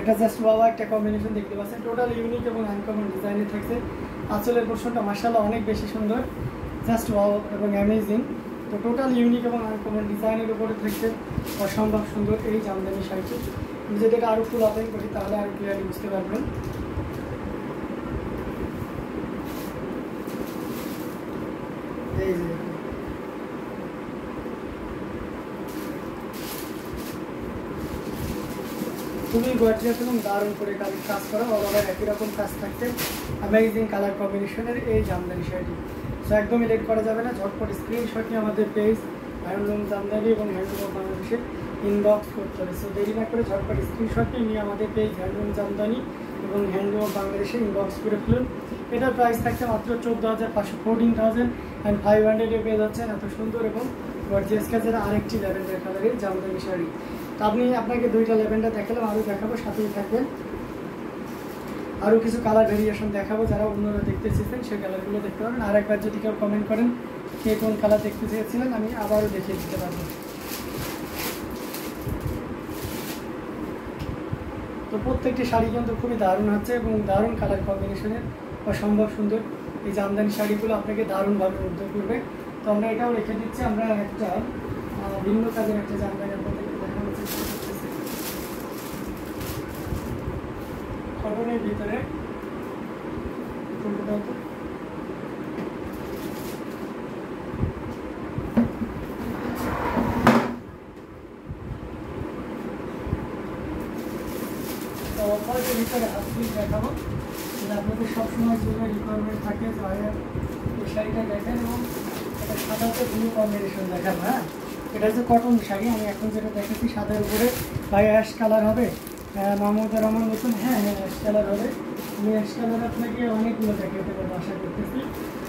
এটা just wow একটা combination দেখতে পাচ্ছেন, টোটাল ইউনিক এবং আনকমন ডিজাইনে থাকছে। আঁচলের পোর্শনটা মাশাআল্লাহ অনেক বেশি সুন্দর, জাস্ট ওয়াও এবং অ্যামেজিং। তো টোটাল ইউনিক এবং আনকমন ডিজাইনের উপরে থাকছে অসম্ভব সুন্দর এই জামদানি শাড়িটি। যদি এটা আরও ফুল ওপেন করি তাহলে আরও ক্লিয়ারলি বুঝতে পারবেন। এই যে খুবই গর্জিয়াস এবং দারুণ করে কাজ করা, অল ওভার একই রকম কাজ থাকতে অ্যামেজিং কালার কম্বিনেশনের এই জামদানি শাড়িটি। সো একদমই লেট করা যাবে না, ঝটপট স্ক্রিনশট নিয়ে আমাদের পেজ হ্যান্ডলুম জামদানি এবং হ্যান্ডলুম অফ বাংলাদেশে ইনবক্স করতে হবে। সো দেরি না করে ঝটপট স্ক্রিনশট নিয়ে আমাদের পেজ হ্যান্ডলুম জামদানি এবং হ্যান্ডলুম অফ বাংলাদেশে ইনবক্স করে ফেলুন। এটার প্রাইস থাকছে মাত্র 14,500, 14,500 পেয়ে যাচ্ছেন এত সুন্দর এবং গর্জিয়াস কাজের আরেকটি ল্যাভেন্ডার কালারের জামদানি শাড়ি। তো আপনাকে দুইটা ল্যাভেন্ডার দেখালাম, আরও দেখাবো, সাথেই থাকবেন। আরও কিছু কালার ভেরিয়েশন দেখাবো, যারা অন্যরা দেখতে চেয়েছেন সেই কালারগুলো দেখতে পাবেন। আর একবার যদি কেউ কমেন্ট করেন কে কোন কালার দেখতে চেয়েছিলেন আমি আবারও দেখিয়ে দিতে পারবো। তো প্রত্যেকটি শাড়ি কিন্তু খুবই দারুণ হচ্ছে এবং দারুণ কালার কম্বিনেশনের অসম্ভব সুন্দর এই জামদানি শাড়িগুলো আপনাকে দারুণভাবে মুগ্ধ করবে। তো আমরা এটাও রেখে দিচ্ছি, আমরা একটা ভিন্ন কাজের একটা জামদানি আপনাদেরকে দেখানোর চেষ্টা করতেছি। কটনের ভিতরে অফারের ভিতরে হাতগুলি দেখাবো, যেটা আপনাদের সবসময় জন্য রিকোয়ারমেন্ট থাকে যে এই শাড়িটা দেখেন এবং এটা সাদাতে ব্লু কম্বিনেশন দেখাবো। হ্যাঁ, এটা হচ্ছে কটন শাড়ি। আমি এখন যেটা দেখেছি সাদার উপরে ভাই অ্যাশ কালার হবে, মাহমুদুর রহমান নতুন, হ্যাঁ অ্যাশ কালার হবে। আমি অ্যাশ কালার আপনাকে অনেকগুলো দেখাতে পারবো আশা করতেছি,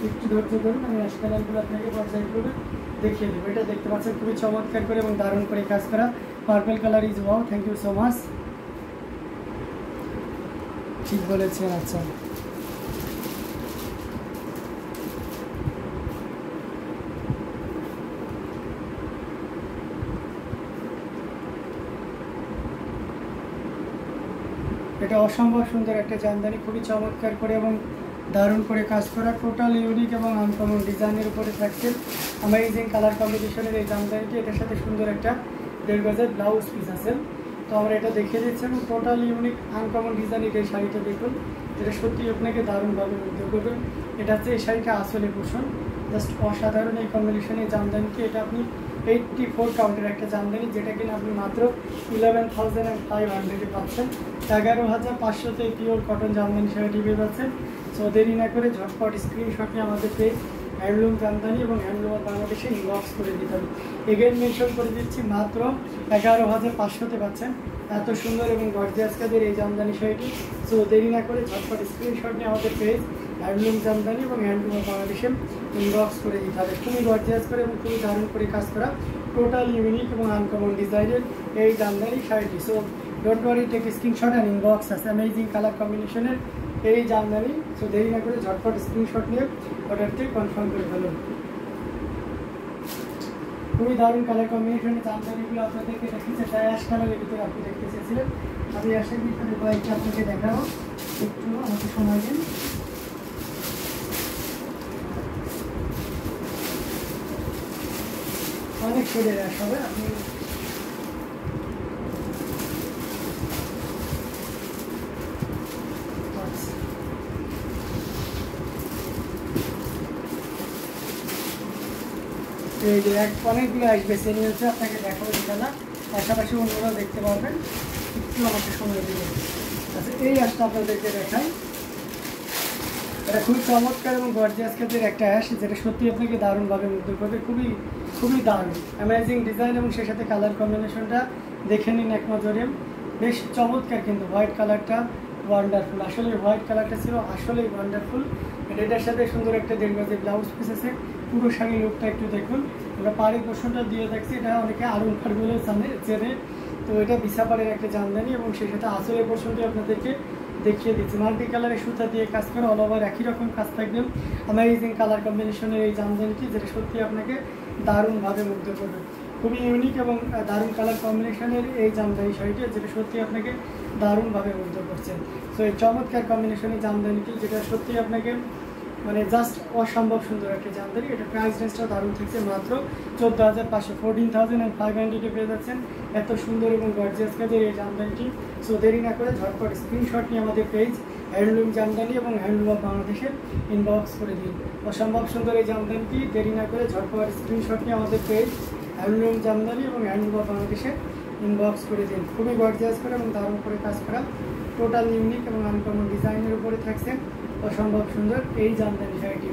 একটু ধৈর্য ধরুন, আমি অ্যাশ কালারগুলো আপনাকে পর্যায়ক্রমে দেখিয়ে দেবো। এটা দেখতে পাচ্ছেন খুবই চমৎকার করে এবং দারুণ করে কাজ করা, purple colour is wow, thank you so much. ঠিক বলেছেন, আচ্ছা এটা অসম্ভব সুন্দর একটা জামদানি, খুবই চমৎকার করে এবং দারুণ করে কাজ করা, টোটাল ইউনিক এবং আনকমন ডিজাইনের উপরে থাকছে অ্যামেজিং কালার কম্বিনেশনের এই জামদানিটি। এটার সাথে সুন্দর একটা 1.5 গজের ব্লাউজ পিস আছে। তো আমরা এটা দেখিয়ে দিচ্ছি এবং টোটাল ইউনিক আনকমন ডিজাইনের এই শাড়িটা দেখুন, যেটা সত্যি আপনাকে দারুণভাবে মুগ্ধ করবে। এটা হচ্ছে এই শাড়িটা আসলে পোষণ, জাস্ট অসাধারণ এই কম্বিনেশনের জামদানিটি। এটা আপনি 84 কাউন্টের একটা জামদানি, যেটা কিনা আপনি মাত্র 11,500 পাচ্ছেন। 11,500 পিওর কটন জামদানি শাড়িটি পেয়ে যাচ্ছেন। সো দেরি না করে ঝটপট স্ক্রিনশট নিয়ে আমাদের পেজ হ্যান্ডলুম জামদানি এবং হ্যান্ডলুম অফ বাংলাদেশে ইনবক্স করে দিতে হবে। এগেন মেনশন করে দিচ্ছি, মাত্র 11,500 পাচ্ছেন এত সুন্দর এবং গর্জিয়াস কাজের এই জামদানি শাড়িটি। সো দেরি না করে ঝটপট স্ক্রিনশট নিয়ে আমাদের পেজ হ্যান্ডলুম জামদানি এবং হ্যান্ডলুম অফ বাংলাদেশে ইনবক্স করে দিতে হবে। খুবই গর্জিয়াস করে এবং খুবই দারুণ করে কাজ করা, টোটাল ইউনিক এবং আনকমন ডিজাইনের এই জামদানি শাড়িটি। So don't worry, take screenshot and inbox আছে অ্যামেজিং কালার কম্বিনেশনের এই জামদানি। সো দেরি না করে ঝটপট স্ক্রিনশট নিয়ে অর্ডারটি কনফার্ম করে ফেলুন। খুবই দারুণ কালার কম্বিনেশনের জামদানিগুলো আপনাদেরকে দেখিয়েছে, তাই অ্যাশ কালারের ভিতরে আপনি দেখতে চেয়েছিলেন। আমি অ্যাশের ভিতরে কয়েকটা আপনাকে দেখাবো, একটু আমাকে সময় দিন। অনেক শেডের অ্যাশ হবে, আপনি এই যে অনেকগুলো অ্যাশ বেছে নিয়ে হচ্ছে আপনাকে দেখাবো না, পাশাপাশি অন্যরাও দেখতে পারবেন, একটু আমাকে সময় দিবেন। আচ্ছা, এই অ্যাশটা আপনাদেরকে দেখাই। এটা খুবই চমৎকার এবং গর্জিয়াস কাজের একটা অ্যাশ, যেটা সত্যি আপনাকে দারুণভাবে মুগ্ধ করবে। খুবই দারুণ অ্যামেজিং ডিজাইন এবং সেই সাথে কালার কম্বিনেশনটা দেখে নিন এক নজরে, বেশ চমৎকার। কিন্তু হোয়াইট কালারটা ওয়ান্ডারফুল, আসলে হোয়াইট কালারটা ছিল আসলেই ওয়ান্ডারফুল। এটার সাথে সুন্দর একটা 1.5 গজের ব্লাউজ পিস আছে। পুরো শাড়ি লুকটা একটু দেখুন, আমরা পাড়ি পোর্শনটা দিয়ে দেখছি, এটা অনেকে আরুন ফারগুলো চেনে। তো এটা বিছাপাড়ের একটা জামদানি এবং সেই সাথে আসলের পোর্শনটি আপনাদেরকে দেখিয়ে দিচ্ছি। মাল্টি কালারের সুতা দিয়ে কাজ করে, অল ওভার একই রকম কাজ থাকবে অ্যামেজিং কালার কম্বিনেশনের এই জামদানিটি, যেটা সত্যি আপনাকে দারুণভাবে মুগ্ধ করবে। খুবই ইউনিক এবং দারুণ কালার কম্বিনেশনের এই জামদানি শাড়িটি, যেটা সত্যি আপনাকে দারুণভাবে মুগ্ধ করছে। সো এই চমৎকার কম্বিনেশনের জামদানিটি, যেটা সত্যি আপনাকে মানে জাস্ট অসম্ভব সুন্দর একটা জামদানি। এটা প্রাইস রেঞ্জটা দারুণ থাকছে মাত্র 14,500, 14,500 পেয়ে যাচ্ছেন এত সুন্দর এবং গর্জিয়াস কাজের এই জামদানিটি। সো দেরি না করে ঝটপট স্ক্রিনশট নিয়ে আমাদের পেজ হ্যান্ডলুম জামদানি এবং হ্যান্ডলুম অফ বাংলাদেশে ইনবক্স করে দিন। অসম্ভব সুন্দর এই জামদানিটি দেরি না করে ঝটপট স্ক্রিনশট নিয়ে আমাদের পেজ হ্যান্ডলুম জামদানি এবং হ্যান্ডলুম অফ বাংলাদেশে ইনবক্স করে দিন। খুবই গর্জিয়াস করে এবং দারুণ করে কাজ করা, টোটাল ইউনিক এবং আনকমন ডিজাইনের উপরে থাকছে অসম্ভব সুন্দর এই জামদানি শাড়িটি।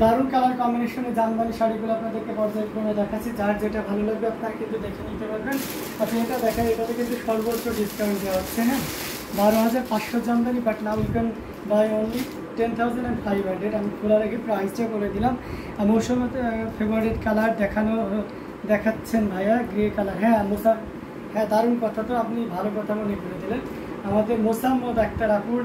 দারুণ কালার কম্বিনেশনে জামদানি শাড়িগুলো আপনাদেরকে পর্যায়ক্রমে দেখাচ্ছি, যার যেটা ভালো লাগবে আপনারা কিন্তু দেখে নিতে পারবেন। আপনি এটা দেখেন, এটাতে কিন্তু সর্বোচ্চ ডিসকাউন্ট দেওয়া হচ্ছে, হ্যাঁ 12,500 jamdani, but now you can buy only 10,500। আমি খোলা রেখে প্রাইসটা বলে দিলাম। মৌসুমে ফেভারিট কালার দেখাচ্ছেন ভাইয়া, গ্রে কালার। হ্যাঁ হ্যাঁ দারুণ কথা, তো আপনি ভালো কথা মনে করে দিলেন। আমাদের মোসাম্মদ আক্তার আপুর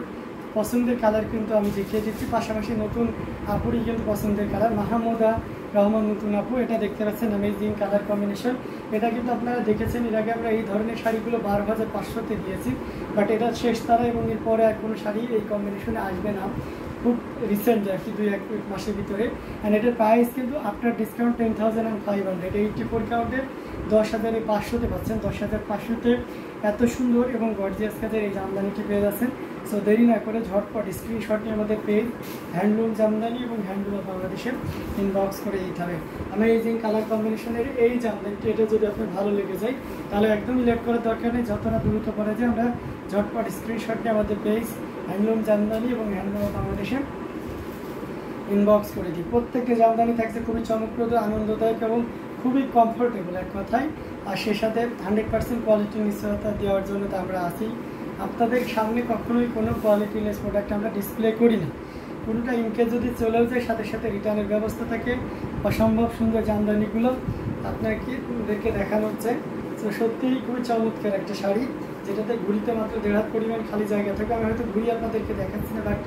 পছন্দের কালার কিন্তু আমি দেখিয়ে দিচ্ছি, পাশাপাশি নতুন আপুরই কিন্তু পছন্দের কালার মাহমুদা রহমান নতুন আপু। এটা দেখতে পাচ্ছেন অ্যামেজিং কালার কম্বিনেশন। এটা কিন্তু আপনারা দেখেছেন এর আগে আমরা এই ধরনের শাড়িগুলো 12,500-তে দিয়েছি, বাট এটা শেষ তারা এবং এরপরে আর কোনো শাড়ি এই কম্বিনেশনে আসবে না, খুব রিসেন্ট আর কি 2-1 মাসের ভিতরে। অ্যান্ড এটার প্রাইস কিন্তু আফটার ডিসকাউন্ট 10,500, 84 কাউন্টে 10,500-তে পাচ্ছেন। 10,500-তে এত সুন্দর এবং গর্জিয়াস কাজের এই জামদানিটি পেয়ে যাচ্ছেন। সো দেরি না করে ঝটপট স্ক্রিনশট নিয়ে আমাদের পেজ হ্যান্ডলুম জামদানি এবং হ্যান্ডলুম অফ বাংলাদেশে ইনবক্স করে দিতে হবে। অ্যামেজিং কালার কম্বিনেশনের এই জামদানিটি, এটা যদি আপনার ভালো লেগে যায় তাহলে একদমই লেট করার দরকার নেই, যতটা দ্রুত করা যায় আমরা ঝটপট স্ক্রিনশট নিয়ে আমাদের পেজ হ্যান্ডলুম জামদানি এবং হ্যান্ডলুম অফ বাংলাদেশে ইনবক্স করে দিই। প্রত্যেকটা জামদানি থাকছে খুবই চমকপ্রদ, আনন্দদায়ক এবং খুবই কমফোর্টেবল এক কথায়। আর সে সাথে 100% কোয়ালিটি নিশ্চয়তা দেওয়ার জন্য তো আমরা আছি। আপনাদের সামনে কখনোই কোনো কোয়ালিটিলেস প্রোডাক্ট আমরা ডিসপ্লে করি না, কোনোটা ইনকেস যদি চলেও যায় সাথে সাথে রিটার্নের ব্যবস্থা থাকে। অসম্ভব সুন্দর জামদানিগুলো আপনাদেরকে দেখানো হচ্ছে। তো সত্যিই খুবই চমৎকার একটা শাড়ি, যেটাতে ঘুরিতে মাত্র 1.5 হাত পরিমাণ খালি জায়গা থাকে। আমি হয়তো ঘুরি আপনাদেরকে দেখাচ্ছি না, বাট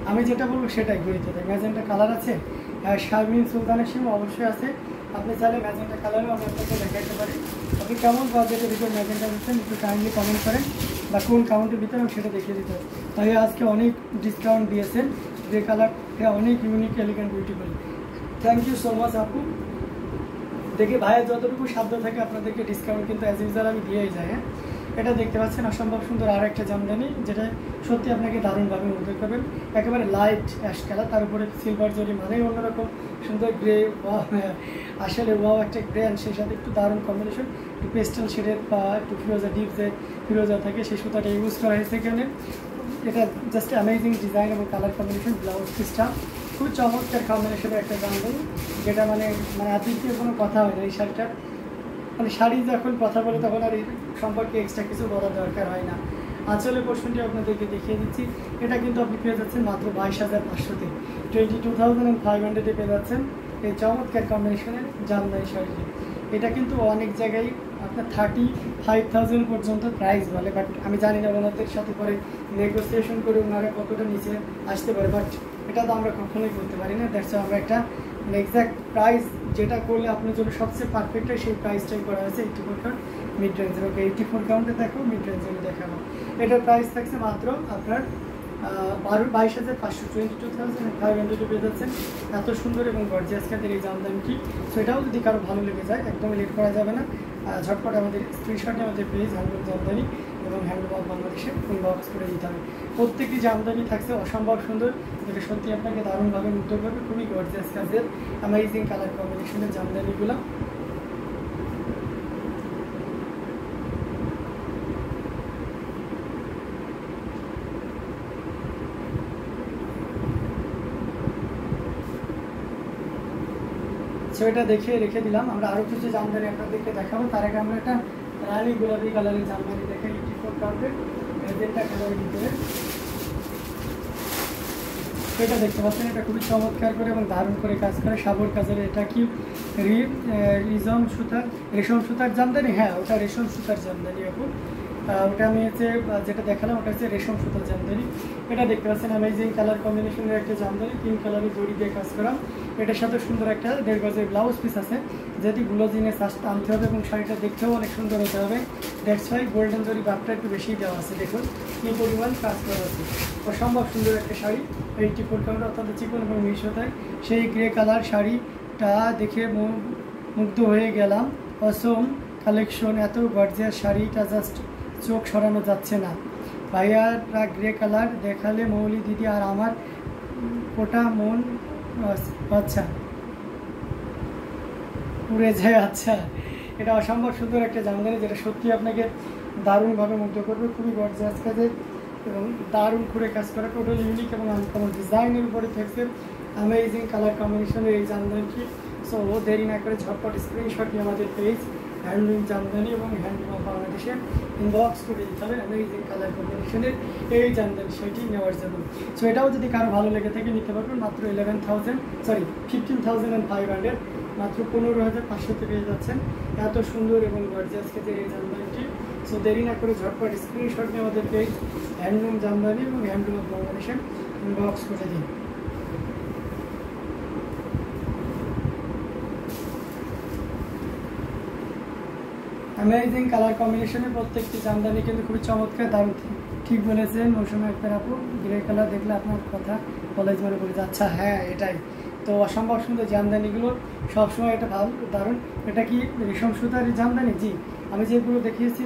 আমি যেটা বলবো সেটাই ঘুরিতে থাকে। ম্যাজেন্টা কালার আছে, শারমিন সুলতানের সিম অবশ্যই আছে। আপনি চাইলে ম্যাজেন্টা কালারও আমি আপনাকে দেখাতে পারি। আপনি কেমন বাজেটের ভিতরে ম্যাজেন্টা দিচ্ছেন একটু কাইন্ডলি কমেন্ট করেন, বা কোন কাউন্টের ভিতরে আমি সেটা দেখিয়ে দিতে হবে। তাই আজকে অনেক ডিসকাউন্ট দিয়েছেন, যে কালারটা অনেক unique, elegant, beautiful. Thank you so much আপু। দেখে ভাইয়ের যতটুকু সাধ্য থাকে আপনাদেরকে ডিসকাউন্ট কিন্তু অ্যাজ ইউজুয়াল আমি দিয়েই যাই। হ্যাঁ এটা দেখতে পাচ্ছেন অসম্ভব সুন্দর আর একটা জামদানি, যেটা সত্যি আপনাকে দারুণভাবে মুগ্ধ করবেন। একেবারে লাইট অ্যাশ কালার, তার উপরে সিলভার জরি, মানেই অন্যরকম সুন্দর গ্রে। আসলে ওয়াও একটা গ্রে, অ্যান্ড সেই সাথে একটু দারুণ কম্বিনেশন, একটু পেস্টেল শেডের বা একটু ফিরোজা ডিপ যে ফিরোজা থাকে সেই সুতাটা ইউজ করা হয়েছে এখানে। এটা জাস্ট অ্যামেজিং ডিজাইন এবং কালার কম্বিনেশন। ব্লাউজ পিসটা খুব চমৎকার কম্বিনেশনের একটা জামদানি, যেটা মানে আদিত্যের কোনো কথা হয় না। এই শাড়িটার মানে শাড়ি যখন কথা বলে তখন আর এই সম্পর্কে এক্সট্রা কিছু বলার দরকার হয় না। আঁচলের পোর্শনটি আপনাদেরকে দেখিয়ে দিচ্ছি। এটা কিন্তু আপনি পেয়ে যাচ্ছেন মাত্র 22,500-তে, 22,500-এ পেয়ে যাচ্ছেন এই চমৎকার কম্বিনেশনের জামদানি শাড়িটি। এটা কিন্তু অনেক জায়গায় আপনার 35,000 পর্যন্ত প্রাইস বলে, বাট আমি জানি না ওনাদের সাথে পরে নেগোসিয়েশন করে ওনারা কতটা নিচে আসতে পারে, বাট এটা তো আমরা কখনোই করতে পারি না। দ্যাটস আমরা একটা এক্স্যাক্ট প্রাইস যেটা করলে আপনার জন্য সবচেয়ে পারফেক্ট হয় সেই প্রাইসটাই করা হয়েছে 84 কাউন্ট মিড রেঞ্জের। ওকে 84 কাউন্টে দেখো, মিড রেঞ্জের দেখাবো। এটার প্রাইস থাকছে মাত্র আপনার 22,500, 22,500 পেয়ে যাচ্ছেন এত সুন্দর এবং গর্জিয়াস কাজের এই জামদানিটি। সো এটাও যদি কারো ভালো লেগে যায় একদমই লেট করা যাবে না, ঝটপট আমাদের স্ক্রিনশটে আমাদের পেজ হ্যান্ডলুম জামদানি এবং হ্যান্ডলুম অফ বাংলাদেশে ইনবক্স করে দিতে হবে। প্রত্যেকটি জামদানি থাকছে অসম্ভব সুন্দর, যেটা সত্যি আপনাকে দারুণভাবে মুগ্ধ করবে। খুবই গর্জিয়াস কাজের অ্যামেজিং কালার কম্বিনেশনের জামদানিগুলো। সো এটা দেখিয়ে রেখে দিলাম। আমরা আরও কিছু জামদানি আপনাদেরকে দেখাবো, তার আগে আমরা একটা রানি গোলাপি কালারের জামদানি দেখাই 84 কাউন্টের ম্যাজেন্টা কালারের ভিতরে। এটা দেখতে পাচ্ছেন, এটা খুবই চমৎকার করে এবং দারুণ করে কাজ করে সাবর কাজের। এটা কি রেশম সুতার জামদানি? হ্যাঁ, ওটা রেশম সুতার জামদানি এখন। ওটা আমি হচ্ছে যেটা দেখালাম ওটা হচ্ছে রেশম সুতার জামদানি। এটা দেখতে পাচ্ছেন অ্যামেজিং কালার কম্বিনেশনের একটা জামদানি, 3 কালারের জড়ি দিয়ে কাজ করা। এটার সাথে সুন্দর একটা 1.5 গজের ব্লাউজ পিস আছে, যেটি গুলো জিনিস আনতে হবে এবং শাড়িটা দেখতেও অনেক সুন্দর হতে হবে। দ্যাটস ওয়াই গোল্ডেন জরি বাপটা একটু বেশি দেওয়া আছে। দেখুন কি পরিমাণ কাজ করা আছে, অসম্ভব সুন্দর একটা শাড়ি। এই টিপুর কালারটা অত্যন্ত চিকন এবং মিশোতায় সেই গ্রে কালার শাড়িটা দেখে মুগ্ধ হয়ে গেলাম। অসম কালেকশন, এত গর্জিয়াস শাড়িটা জাস্ট চোখ সরানো যাচ্ছে না। ভাইয়ারা গ্রে কালার দেখালে মৌলি দিদি আর আমার ওটা মন আচ্ছা উড়ে যায়। আচ্ছা, এটা অসম্ভব সুন্দর একটা জামদানি, যেটা সত্যি আপনাকে দারুণভাবে মুগ্ধ করবে। খুবই গর্জিয়াস কাজের এবং দারুণ করে কাজ করা, টোটাল ইউনিক এবং আনকমন ডিজাইনের উপরে থাকছে অ্যামেজিং কালার কম্বিনেশনের এই জামদানিটি। সো দেরি না করে ঝটপট স্ক্রিনশট নিয়ে আমাদের পেজ হ্যান্ডলুম জামদানি এবং হ্যান্ডলুম অফ বাংলাদেশে ইনবক্স করে দিতে হবে অ্যামেজিং কালার কম্বিনেশনের এই জামদানি সেটি নেওয়ার জন্য। সো এটাও যদি কারো ভালো লেগে থাকে নিতে পারবেন মাত্র 15,500, মাত্র 15,500 পেয়ে যাচ্ছেন এত সুন্দর এবং গর্জিয়াস কাজের এই জামদানিটি। সো দেরি না করে ঝটপট স্ক্রিনশট নিয়ে আমাদের পেজ হ্যান্ডলুম জামদানি এবং হ্যান্ডলুম অফ বাংলাদেশে ইনবক্স করে দিন। অ্যামেজিং কালার কম্বিনেশনের প্রত্যেকটি জামদানি কিন্তু খুবই চমৎকার, দারুণ। ঠিক বলেছেন মৌসুমী আক্তার আপু, গ্রে কালার দেখলে আপনার কথা কলেজ মনে পড়ে যাচ্ছে। হ্যাঁ, এটাই তো অসম্ভব সুন্দর জামদানিগুলো সবসময় এটা ভালো দারুণ। এটা কি রেশম সুতার জামদানি? জি, আমি যেগুলো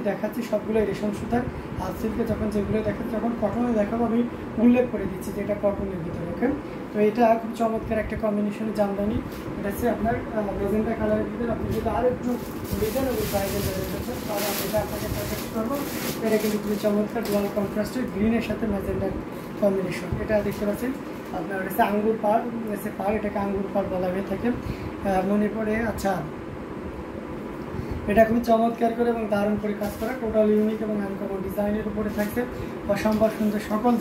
দেখাচ্ছি সবগুলোই রেশম সুতার। হাত সিল্কে যখন যেগুলো দেখাচ্ছি, যখন কটনে দেখাবো আমি উল্লেখ করে দিচ্ছি যে এটা কটনের ভিতরে। ওকে, তো এটা খুব চমৎকার একটা কম্বিনেশনের জামদানি। এটা হচ্ছে আপনার মেজেন্টা কালারের ভিতরে। আপনি যদি আরও একটু রিজনেবল প্রাইসে যাচ্ছেন তাহলে আমি এটা আপনাকে সাজেস্ট করবো। এটা কিন্তু খুবই চমৎকার ডুয়াল কন্ট্রাস্টের গ্রিনের সাথে মেজেন্টার কম্বিনেশন। এটা দেখতে পাচ্ছেন আপনার হচ্ছে আঙ্গুর পাড়, এটাকে আঙ্গুর পাড় বলা হয়ে থাকে মনে পড়ে। আচ্ছা, এটা খুবই চমৎকার করে এবং দারুণ করে কাজ করা, টোটাল ইউনিক এবং আনকমন ডিজাইনের উপরে থাকছে অসম্ভব সুন্দর সকল